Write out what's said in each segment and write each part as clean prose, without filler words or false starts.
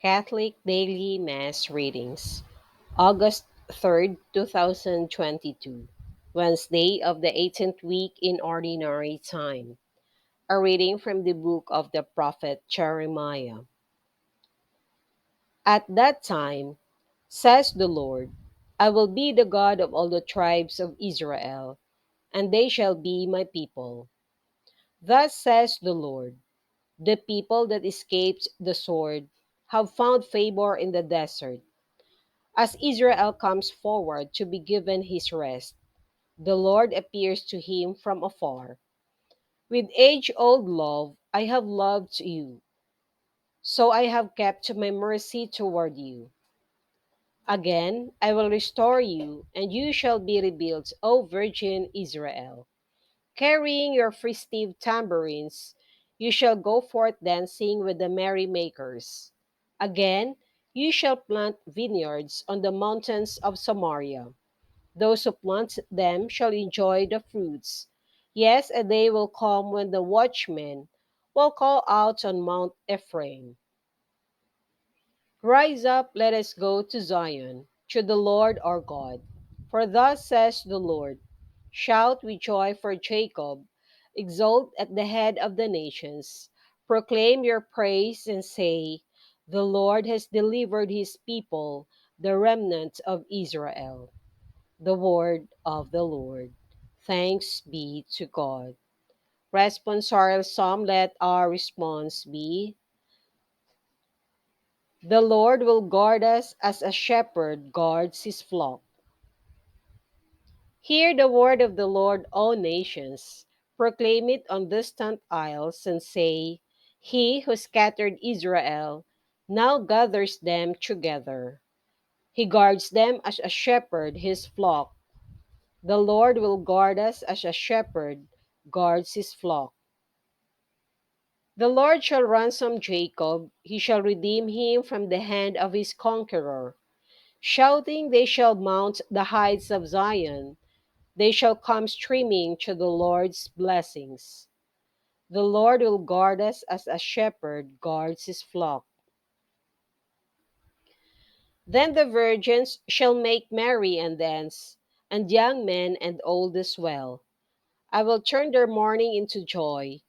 Catholic Daily Mass Readings, August 3rd, 2022, Wednesday of the 18th week in Ordinary Time. A reading from the book of the prophet Jeremiah. At that time, says the Lord, I will be the God of all the tribes of Israel, and they shall be my people. Thus says the Lord, the people that escaped the sword have found favor in the desert. As Israel comes forward to be given his rest, the Lord appears to him from afar. With age-old love I have loved you, so I have kept my mercy toward you. Again I will restore you, and you shall be rebuilt, O Virgin Israel. Carrying your festive tambourines, you shall go forth dancing with the merrymakers. Again you shall plant vineyards on the mountains of Samaria. Those who plant them shall enjoy the fruits. Yes, a day will come when the watchmen will call out on Mount Ephraim, rise up, let us go to Zion, to the Lord our God. For thus says the Lord, shout with joy for Jacob, exult at the head of the nations, proclaim your praise and say, the Lord has delivered his people, the remnant of Israel. The word of the Lord. Thanks be to God. Responsorial Psalm, let our response be, the Lord will guard us as a shepherd guards his flock. Hear the word of the Lord, all nations. Proclaim it on distant isles and say, he who scattered Israel now gathers them together. He guards them as a shepherd his flock. The Lord will guard us as a shepherd guards his flock. The Lord shall ransom Jacob, he shall redeem him from the hand of his conqueror. Shouting, they shall mount the heights of Zion. They shall come streaming to the Lord's blessings. The Lord will guard us as a shepherd guards his flock. Then the virgins shall make merry and dance, and young men and old as well. I will turn their mourning into joy.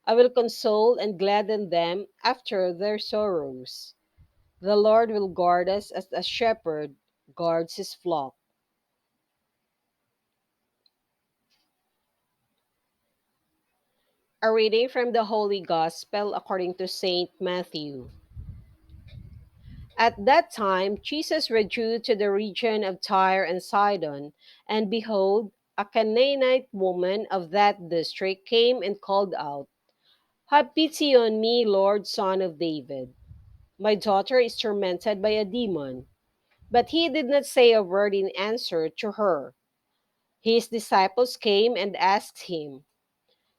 I will console and gladden them after their sorrows. The Lord will guard us as a shepherd guards his flock. A reading from the Holy Gospel according to Saint Matthew. At that time, Jesus withdrew to the region of Tyre and Sidon, and behold, a Canaanite woman of that district came and called out, have pity on me, Lord, Son of David. My daughter is tormented by a demon. But he did not say a word in answer to her. His disciples came and asked him,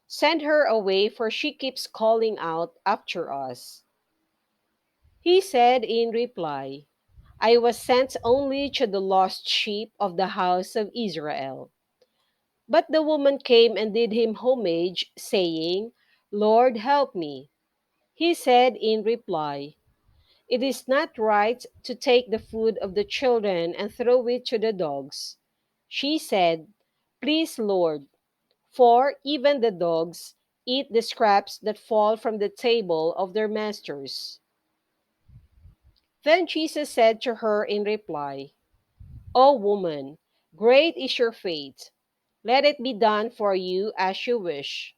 send her away, for she keeps calling out after us. He said in reply, I was sent only to the lost sheep of the house of Israel. But the woman came and did him homage, saying, Lord, help me. He said in reply, it is not right to take the food of the children and throw it to the dogs. She said, please, Lord, for even the dogs eat the scraps that fall from the table of their masters. Then Jesus said to her in reply, O woman, great is your faith. Let it be done for you as you wish.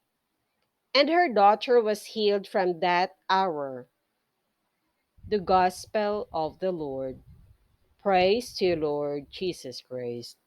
And her daughter was healed from that hour. The Gospel of the Lord. Praise to you, Lord Jesus Christ.